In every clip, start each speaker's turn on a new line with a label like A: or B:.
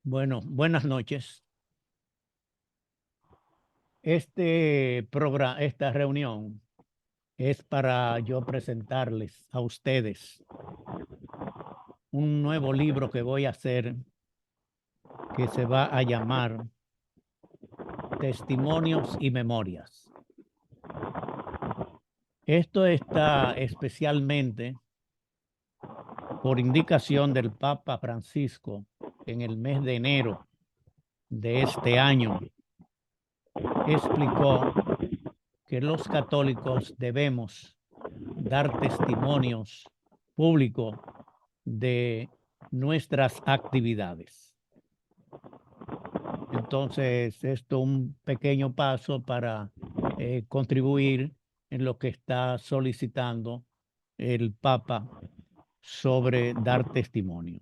A: Bueno, buenas noches. Esta reunión es para yo presentarles a ustedes un nuevo libro que voy a hacer que se va a llamar Testimonios y Memorias. Esto está especialmente por indicación del Papa Francisco en el mes de enero de este año. Explicó que los católicos debemos dar testimonios públicos de nuestras actividades. Entonces, esto es un pequeño paso para contribuir en lo que está solicitando el Papa sobre dar testimonio.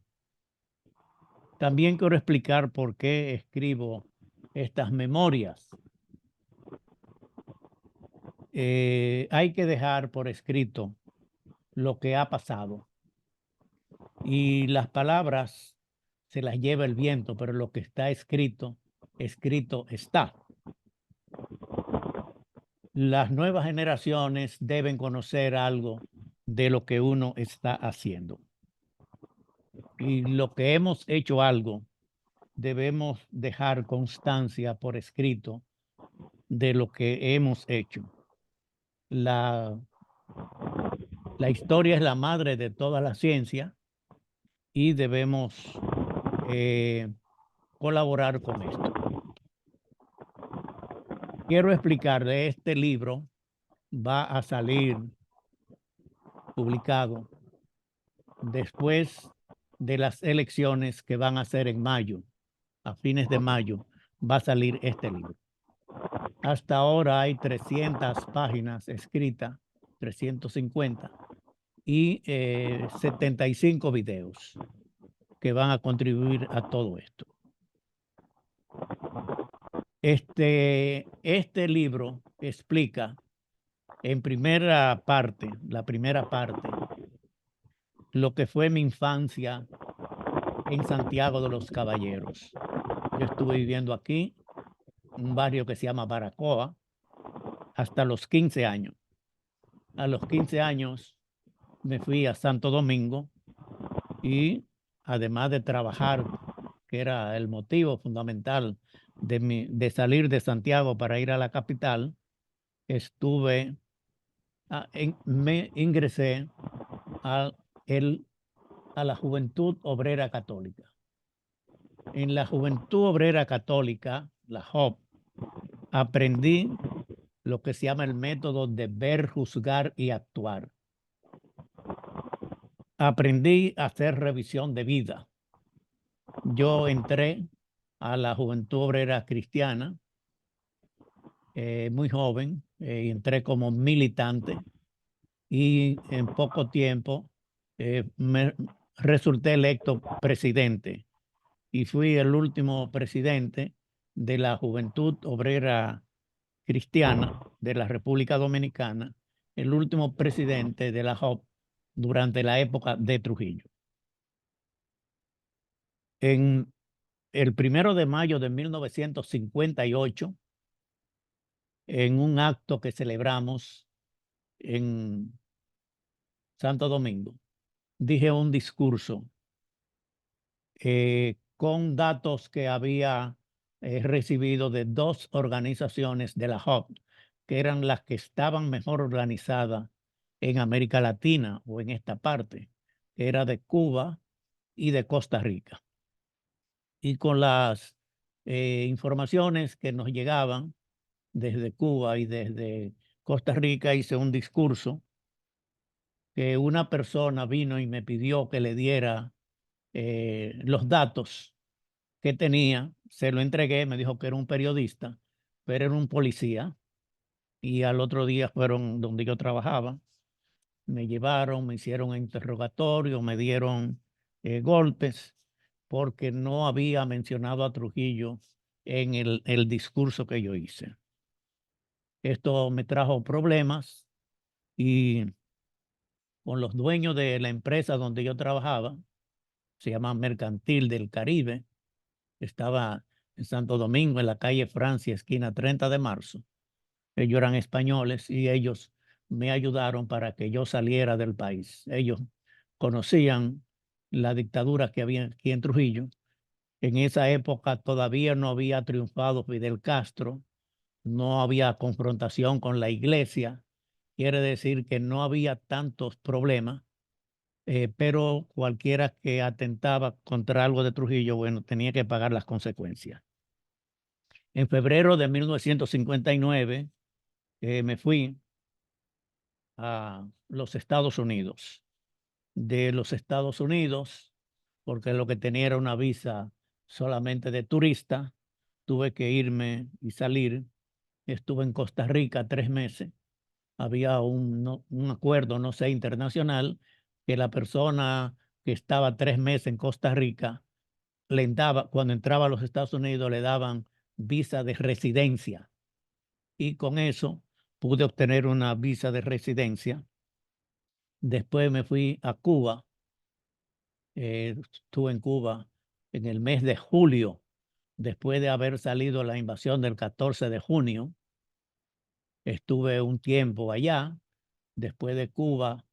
A: También quiero explicar por qué escribo estas memorias. Hay que dejar por escrito lo que ha pasado y las palabras se las lleva el viento, pero lo que está escrito, escrito está. Las nuevas generaciones deben conocer algo de lo que uno está haciendo. Y lo que hemos hecho algo, debemos dejar constancia por escrito de lo que hemos hecho. La, la historia es la madre de toda la ciencia y debemos colaborar con esto. Quiero explicarle, este libro va a salir publicado después de las elecciones que van a ser en mayo. A fines de mayo va a salir este libro. Hasta ahora hay 300 páginas escritas, 350, y 75 videos que van a contribuir a todo esto. Este libro explica en la primera parte, lo que fue mi infancia en Santiago de los Caballeros. Yo estuve viviendo aquí, un barrio que se llama Baracoa, hasta los 15 años. A los 15 años me fui a Santo Domingo y además de trabajar, que era el motivo fundamental de salir de Santiago para ir a la capital, me ingresé a, a la Juventud Obrera Católica. En la Juventud Obrera Católica, la JOP, aprendí lo que se llama el método de ver, juzgar y actuar. Aprendí a hacer revisión de vida. Yo entré a la Juventud Obrera Cristiana muy joven, y entré como militante y en poco tiempo me resulté electo presidente y fui el último presidente de la Juventud Obrera Cristiana de la República Dominicana, el último presidente de la JOP durante la época de Trujillo. En el 1 de mayo de 1958, en un acto que celebramos en Santo Domingo, dije un discurso con datos que había recibido de dos organizaciones de la JOP, que eran las que estaban mejor organizadas en América Latina o en esta parte, que era de Cuba y de Costa Rica. Y con las informaciones que nos llegaban desde Cuba y desde Costa Rica, hice un discurso que una persona vino y me pidió que le diera los datos que tenía, se lo entregué, me dijo que era un periodista, pero era un policía, y al otro día fueron donde yo trabajaba, me llevaron, me hicieron interrogatorio, me dieron golpes, porque no había mencionado a Trujillo en el discurso que yo hice. Esto me trajo problemas y con los dueños de la empresa donde yo trabajaba, se llama Mercantil del Caribe, estaba en Santo Domingo, en la calle Francia, esquina 30 de marzo. Ellos eran españoles y ellos me ayudaron para que yo saliera del país. Ellos conocían la dictadura que había aquí en Trujillo. En esa época todavía no había triunfado Fidel Castro, no había confrontación con la iglesia, quiere decir que no había tantos problemas, pero cualquiera que atentaba contra algo de Trujillo, bueno, tenía que pagar las consecuencias. En febrero de 1959 me fui a los Estados Unidos. De los Estados Unidos, porque lo que tenía era una visa solamente de turista, tuve que irme y salir. Estuve en Costa Rica 3 meses. Había un acuerdo, no sé, internacional, que la persona que estaba 3 meses en Costa Rica, cuando entraba a los Estados Unidos, le daban visa de residencia. Y con eso pude obtener una visa de residencia. Después me fui a Cuba. Estuve en Cuba en el mes de julio, después de haber salido la invasión del 14 de junio. Estuve un tiempo allá. Después de Cuba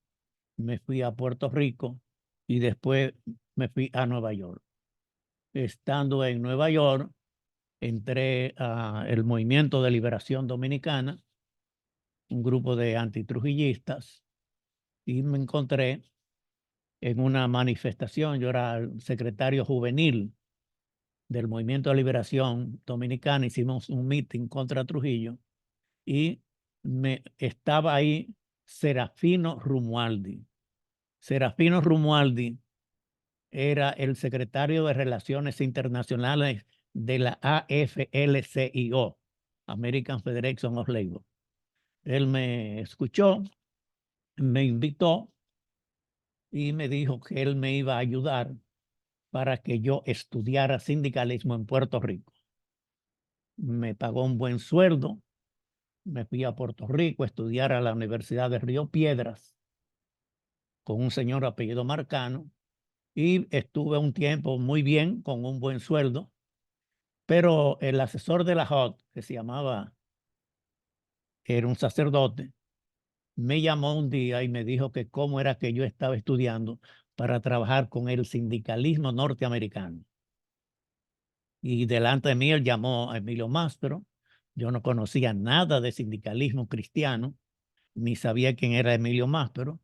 A: me fui a Puerto Rico y después me fui a Nueva York. Estando en Nueva York, entré al Movimiento de Liberación Dominicana, un grupo de antitrujillistas, y me encontré en una manifestación. Yo era el secretario juvenil del Movimiento de Liberación Dominicana. Hicimos un meeting contra Trujillo y estaba ahí Serafino Romualdi. Serafino Romualdi era el secretario de Relaciones Internacionales de la AFL-CIO, American Federation of Labor. Él me escuchó, me invitó y me dijo que él me iba a ayudar para que yo estudiara sindicalismo en Puerto Rico. Me pagó un buen sueldo. Me fui a Puerto Rico a estudiar a la Universidad de Río Piedras con un señor apellido Marcano y estuve un tiempo muy bien con un buen sueldo, pero el asesor de la HOT, que se llamaba, era un sacerdote, me llamó un día y me dijo que cómo era que yo estaba estudiando para trabajar con el sindicalismo norteamericano. Y delante de mí él llamó a Emilio Mastro. Yo no conocía nada de sindicalismo cristiano, ni sabía quién era Emilio Mastro.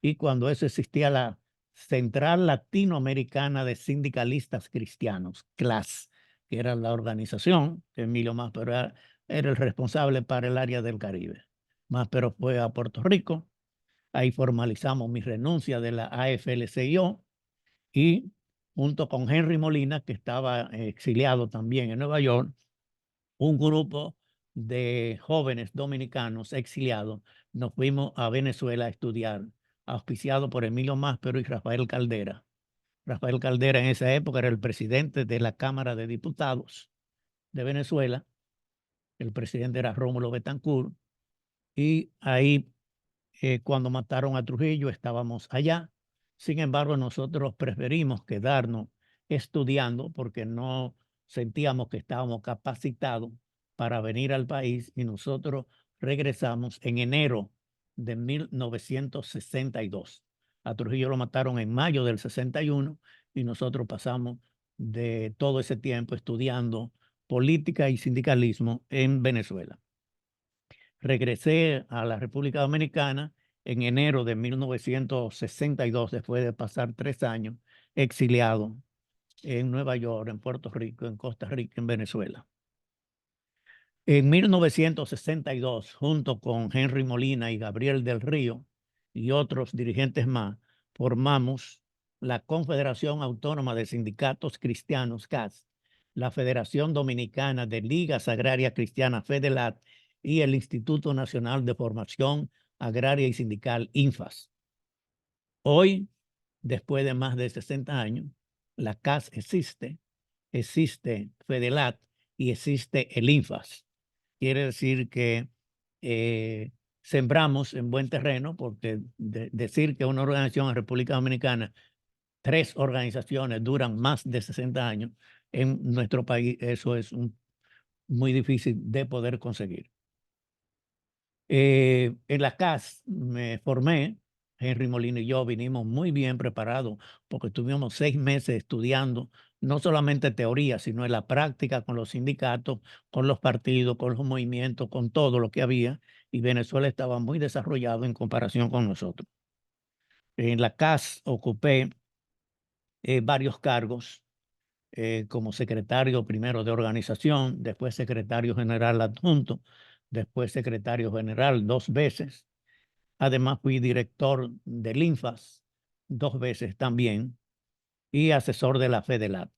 A: Y cuando eso existía la Central Latinoamericana de Sindicalistas Cristianos, CLAS, que era la organización que Emilio Mastro era el responsable para el área del Caribe. Mastro fue a Puerto Rico. Ahí formalizamos mi renuncia de la AFL-CIO y junto con Henry Molina, que estaba exiliado también en Nueva York, un grupo de jóvenes dominicanos exiliados, nos fuimos a Venezuela a estudiar, auspiciado por Emilio Máspero y Rafael Caldera. Rafael Caldera en esa época era el presidente de la Cámara de Diputados de Venezuela. El presidente era Rómulo Betancourt. Y ahí, cuando mataron a Trujillo, estábamos allá. Sin embargo, nosotros preferimos quedarnos estudiando porque no sentíamos que estábamos capacitados para venir al país, y nosotros regresamos en enero de 1962. A Trujillo lo mataron en mayo del 61 y nosotros pasamos de todo ese tiempo estudiando política y sindicalismo en Venezuela. Regresé a la República Dominicana en enero de 1962, después de pasar 3 años exiliado en Nueva York, en Puerto Rico, en Costa Rica, en Venezuela. En 1962, junto con Henry Molina y Gabriel del Río y otros dirigentes más, formamos la Confederación Autónoma de Sindicatos Cristianos, CAS, la Federación Dominicana de Ligas Agrarias Cristianas, FEDELAT, y el Instituto Nacional de Formación Agraria y Sindical, INFAS. Hoy, después de más de 60 años, la CAS existe FEDELAT y existe el INFAS. Quiere decir que sembramos en buen terreno, porque decir que una organización en República Dominicana 3 organizaciones duran más de 60 años, en nuestro país eso es muy difícil de poder conseguir. En la CAS me formé, Henry Molina y yo vinimos muy bien preparados porque estuvimos 6 meses estudiando no solamente teoría, sino en la práctica con los sindicatos, con los partidos, con los movimientos, con todo lo que había, y Venezuela estaba muy desarrollado en comparación con nosotros. En la CAS ocupé varios cargos, como secretario primero de organización, después secretario general adjunto, después secretario general 2 veces. Además, fui director del INFAS 2 veces también y asesor de la FEDELAT.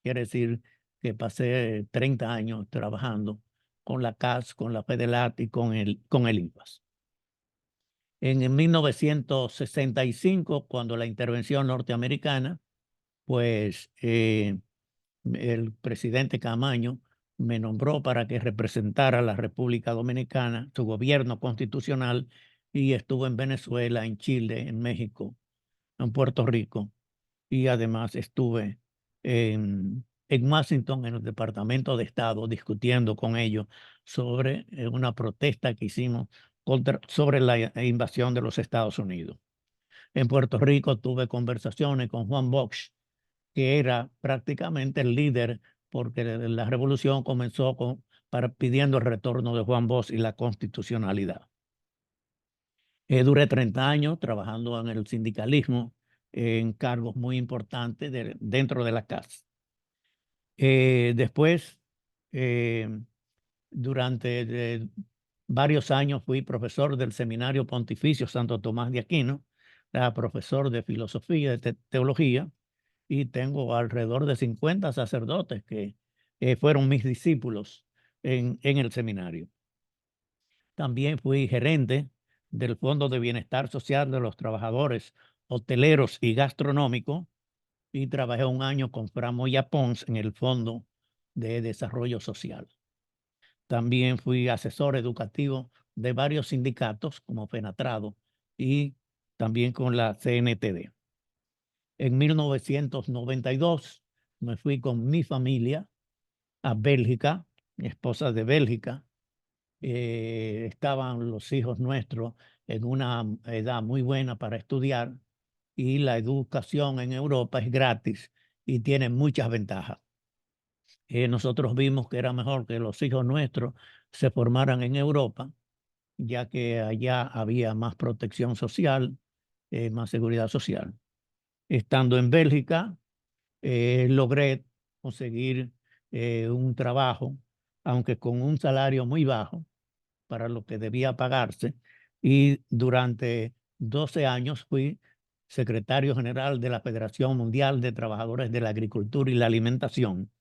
A: Quiere decir que pasé 30 años trabajando con la CAS, con la FEDELAT y con el INFAS. En 1965, cuando la intervención norteamericana, pues el presidente Camaño me nombró para que representara a la República Dominicana, su gobierno constitucional, y estuve en Venezuela, en Chile, en México, en Puerto Rico, y además estuve en Washington, en el Departamento de Estado, discutiendo con ellos sobre una protesta que hicimos sobre la invasión de los Estados Unidos. En Puerto Rico tuve conversaciones con Juan Bosch, que era prácticamente el líder, porque la revolución comenzó pidiendo el retorno de Juan Bosch y la constitucionalidad. Duré 30 años trabajando en el sindicalismo, en cargos muy importantes dentro de la casa. Después, eh, durante varios años fui profesor del Seminario Pontificio Santo Tomás de Aquino, era profesor de filosofía, de teología, y tengo alrededor de 50 sacerdotes que fueron mis discípulos en el seminario. También fui gerente del Fondo de Bienestar Social de los Trabajadores Hoteleros y Gastronómicos y trabajé un año con Fra Moya Pons en el Fondo de Desarrollo Social. También fui asesor educativo de varios sindicatos como FENATRADO y también con la CNTD. En 1992 me fui con mi familia a Bélgica, mi esposa de Bélgica. Estaban los hijos nuestros en una edad muy buena para estudiar y la educación en Europa es gratis y tiene muchas ventajas. Nosotros vimos que era mejor que los hijos nuestros se formaran en Europa, ya que allá había más protección social, más seguridad social. Estando en Bélgica, logré conseguir un trabajo, aunque con un salario muy bajo para lo que debía pagarse, y durante 12 años fui secretario general de la Federación Mundial de Trabajadores de la Agricultura y la Alimentación,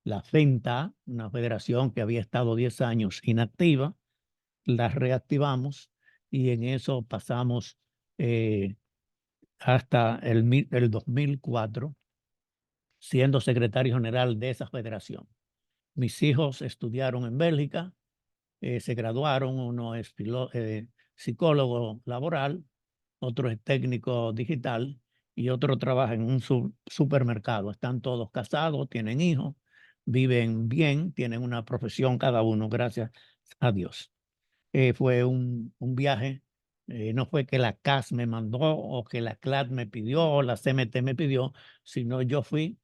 A: la FENTA, una federación que había estado 10 años inactiva. La reactivamos y en eso pasamos hasta el 2004, siendo secretario general de esa federación. Mis hijos estudiaron en Bélgica, se graduaron, uno es psicólogo laboral, otro es técnico digital y otro trabaja en un supermercado. Están todos casados, tienen hijos, viven bien, tienen una profesión cada uno, gracias a Dios. Fue un viaje, no fue que la CAS me mandó o que la CLAD me pidió o la CMT me pidió, sino yo fui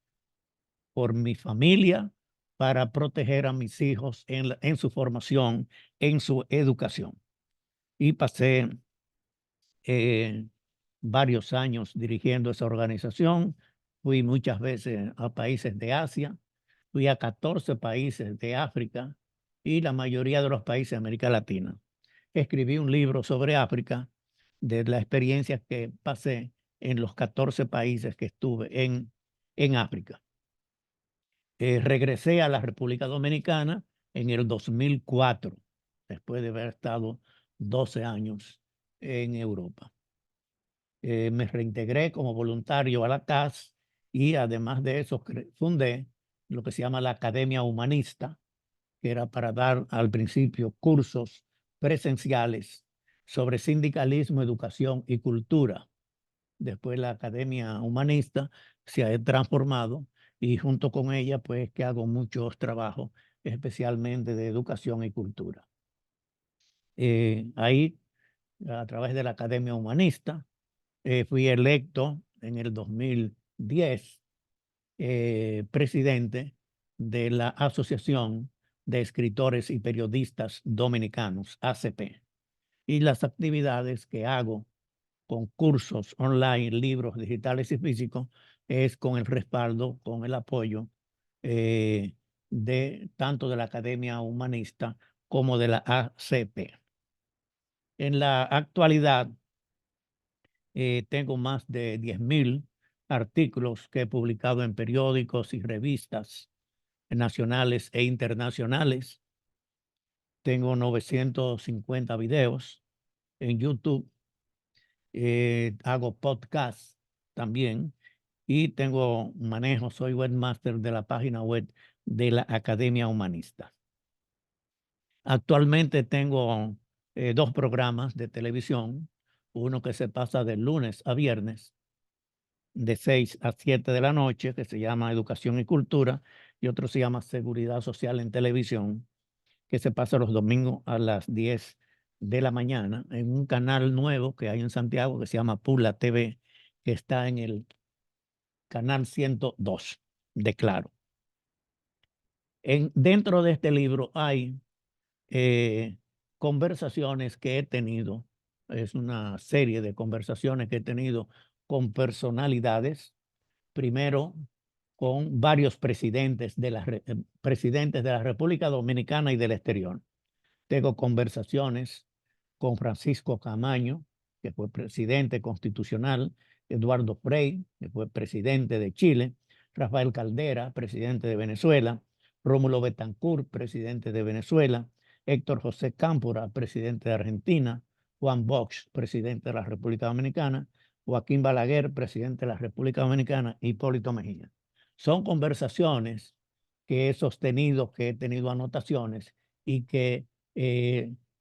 A: por mi familia para proteger a mis hijos en su formación, en su educación. Y pasé varios años dirigiendo esa organización. Fui muchas veces a países de Asia, fui a 14 países de África y la mayoría de los países de América Latina. Escribí un libro sobre África, de la experiencia que pasé en los 14 países que estuve en África. Regresé a la República Dominicana en el 2004, después de haber estado 12 años en Europa. Me reintegré como voluntario a la CAS y además de eso fundé lo que se llama la Academia Humanista, que era para dar al principio cursos presenciales sobre sindicalismo, educación y cultura. Después la Academia Humanista se ha transformado y junto con ella, pues que hago muchos trabajos, especialmente de educación y cultura. Ahí, a través de la Academia Humanista, fui electo en el 2010 presidente de la Asociación de Escritores y Periodistas Dominicanos, ACP. Y las actividades que hago con cursos online, libros digitales y físicos, es con el respaldo, con el apoyo de tanto de la Academia Humanista como de la ACP. En la actualidad, tengo más de 10.000 artículos que he publicado en periódicos y revistas nacionales e internacionales. Tengo 950 videos en YouTube. Hago podcast también y soy webmaster de la página web de la Academia Humanista. Actualmente tengo 2 programas de televisión, uno que se pasa de lunes a viernes de 6 a 7 de la noche, que se llama Educación y Cultura, y otro se llama Seguridad Social en Televisión, que se pasa los domingos a las 10 de la mañana en un canal nuevo que hay en Santiago que se llama Pula TV, que está en el canal 102 de Claro. Dentro de este libro hay conversaciones que he tenido, es una serie de conversaciones que he tenido con personalidades, primero con varios presidentes presidentes de la República Dominicana y del exterior. Tengo conversaciones con Francisco Camaño, que fue presidente constitucional, Eduardo Frei, que fue presidente de Chile, Rafael Caldera, presidente de Venezuela, Rómulo Betancourt, presidente de Venezuela, Héctor José Cámpora, presidente de Argentina, Juan Bosch, presidente de la República Dominicana, Joaquín Balaguer, presidente de la República Dominicana, Hipólito Mejía. Son conversaciones que he sostenido, que he tenido anotaciones y que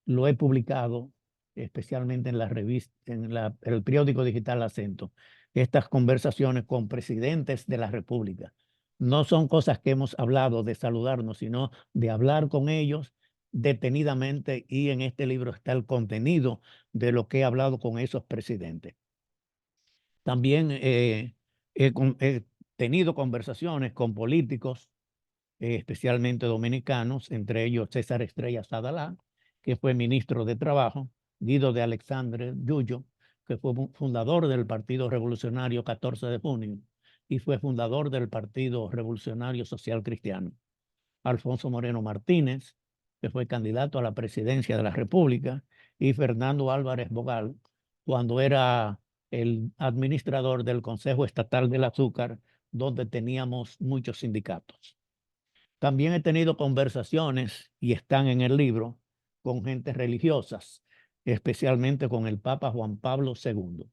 A: lo he publicado especialmente en la revista, el periódico digital Acento. Estas conversaciones con presidentes de la República. No son cosas que hemos hablado de saludarnos, sino de hablar con ellos detenidamente, y en este libro está el contenido de lo que he hablado con esos presidentes. También he tenido conversaciones con políticos, especialmente dominicanos, entre ellos César Estrella Sadalá, que fue ministro de Trabajo, Guido de Alexandre Yuyo, que fue fundador del Partido Revolucionario 14 de junio y fue fundador del Partido Revolucionario Social Cristiano, Alfonso Moreno Martínez, que fue candidato a la presidencia de la República, y Fernando Álvarez Bogal, cuando era el administrador del Consejo Estatal del Azúcar, donde teníamos muchos sindicatos. También he tenido conversaciones, y están en el libro, con gentes religiosas, especialmente con el Papa Juan Pablo II.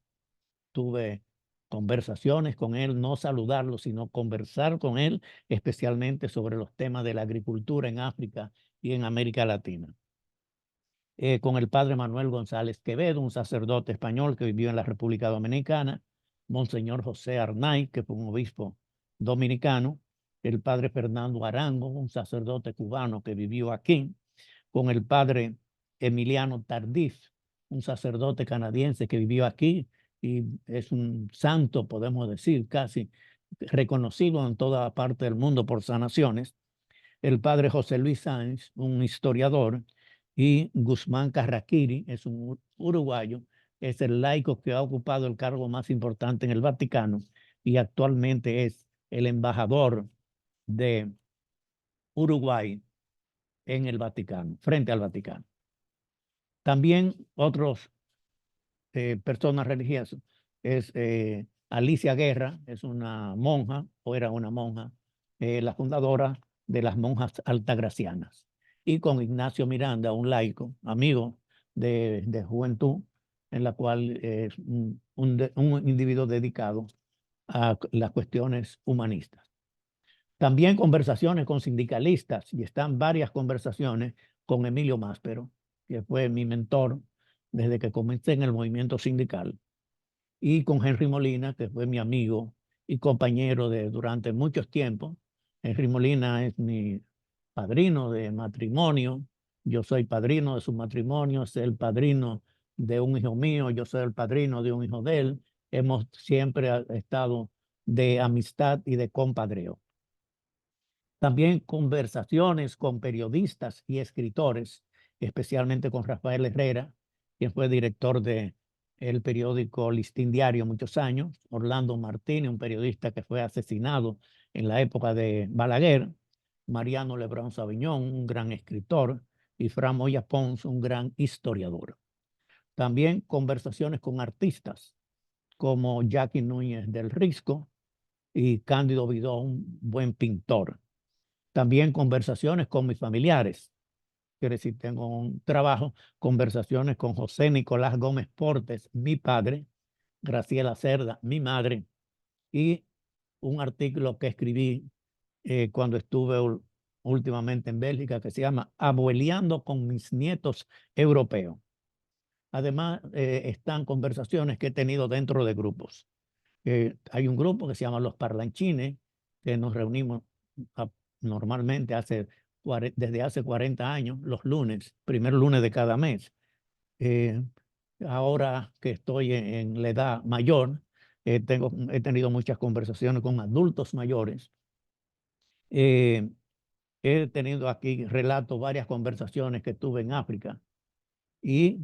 A: Tuve conversaciones con él, no saludarlo, sino conversar con él, especialmente sobre los temas de la agricultura en África y en América Latina. Con el padre Manuel González Quevedo, un sacerdote español que vivió en la República Dominicana, Monseñor José Arnay, que fue un obispo dominicano, el padre Fernando Arango, un sacerdote cubano que vivió aquí, con el padre Emiliano Tardif, un sacerdote canadiense que vivió aquí y es un santo, podemos decir, casi reconocido en toda parte del mundo por sanaciones, el padre José Luis Sáenz, un historiador, y Guzmán Carraquiri, es un uruguayo, es el laico que ha ocupado el cargo más importante en el Vaticano y actualmente es el embajador de Uruguay en el Vaticano, frente al Vaticano. También otros personas religiosas es Alicia Guerra, es una monja, o era una monja, la fundadora de las monjas altagracianas. Y con Ignacio Miranda, un laico, amigo de juventud, en la cual es un individuo dedicado a las cuestiones humanistas. También conversaciones con sindicalistas, y están varias conversaciones con Emilio Máspero, que fue mi mentor desde que comencé en el movimiento sindical. y con Henry Molina, que fue mi amigo y compañero durante muchos tiempos. Henry Molina es mi padrino de matrimonio, yo soy padrino de su matrimonio, es el padrino de un hijo mío, yo soy el padrino de un hijo de él. Hemos siempre estado de amistad y de compadreo. También conversaciones con periodistas y escritores, especialmente con Rafael Herrera, quien fue director de el periódico Listín Diario muchos años, Orlando Martínez, un periodista que fue asesinado en la época de Balaguer, Mariano Lebrón Sabiñón, un gran escritor, y Fran Moya Pons, un gran historiador. También conversaciones con artistas como Jackie Núñez del Risco y Cándido Vidó, un buen pintor. También conversaciones con mis familiares. Quiere decir, tengo un trabajo, conversaciones con José Nicolás Gómez Portes, mi padre, Graciela Cerda, mi madre, y un artículo que escribí cuando estuve últimamente en Bélgica que se llama Abueleando con mis nietos europeos. Además, están conversaciones que he tenido dentro de grupos. Hay un grupo que se llama Los Parlanchines, que nos reunimos normalmente desde hace 40 años, los lunes, primer lunes de cada mes. Eh, Ahora que estoy en la edad mayor, he tenido muchas conversaciones con adultos mayores. Eh, He tenido aquí, relato varias conversaciones que tuve en África y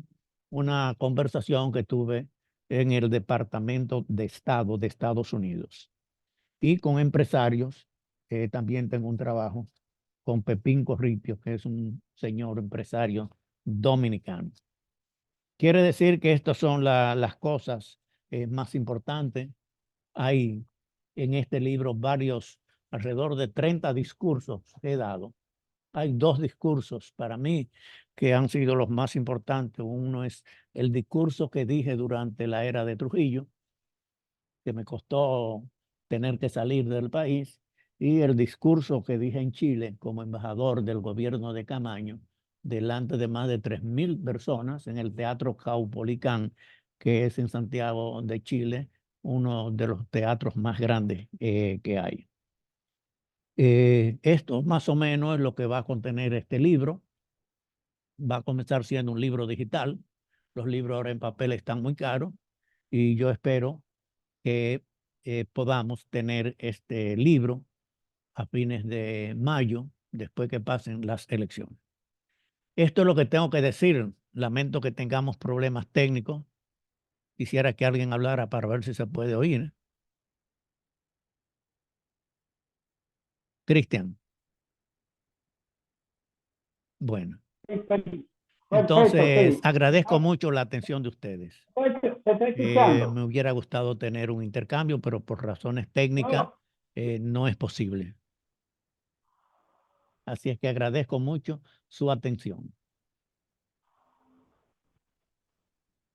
A: una conversación que tuve en el Departamento de Estado de Estados Unidos. Y con empresarios, también tengo un trabajo con Pepín Corripio, que es un señor empresario dominicano. Quiere decir que estas son las cosas más importantes. Hay en este libro alrededor de 30 discursos que he dado. Hay dos discursos para mí que han sido los más importantes. Uno es el discurso que dije durante la era de Trujillo, que me costó tener que salir del país, y el discurso que dije en Chile como embajador del gobierno de Camaño, delante de más de 3.000 personas en el Teatro Caupolicán, que es en Santiago de Chile, uno de los teatros más grandes que hay. Esto más o menos es lo que va a contener este libro. Va a comenzar siendo un libro digital. Los libros ahora en papel están muy caros y yo espero que podamos tener este libro a fines de mayo, después que pasen las elecciones. Esto es lo que tengo que decir. Lamento que tengamos problemas técnicos. Quisiera que alguien hablara para ver si se puede oír. Cristian. Bueno,
B: Perfecto,
A: entonces
B: sí.
A: agradezco mucho la atención de ustedes.
B: Te estoy escuchando.
A: Me hubiera gustado tener un intercambio, pero por razones técnicas
B: No,
A: no es posible. Así es que agradezco mucho su atención.